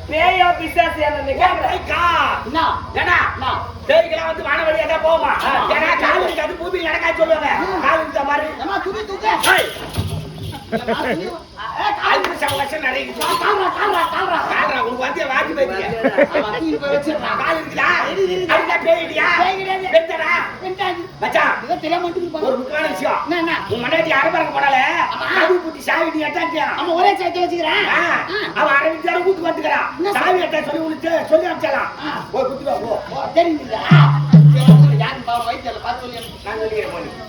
பேயோ பிசாசு பேய்க்கெல்லாம் வந்து வான வழியா தான் போமா ஏன்னா கால் இருக்காது பூமி நடக்கா சொல்லுவாங்க கால் இருக்க மாதிரி ஒரு முக்கியமான விஷயம் உன் மனைவி அரபரங்க போனால சாவி எட்டாச்சியா ஒரே சேர்த்து வச்சுக்கிறேன் அவன் அரவிந்தாரு கூத்து வந்துக்கிறான் சாவி எட்டா சொல்லி அனுப்பிச்சலாம் ஒரு குத்துவா போ தெரியுங்களா யாரும் வயிற்று பார்த்து சொல்லி நான் சொல்லிக்கிறேன்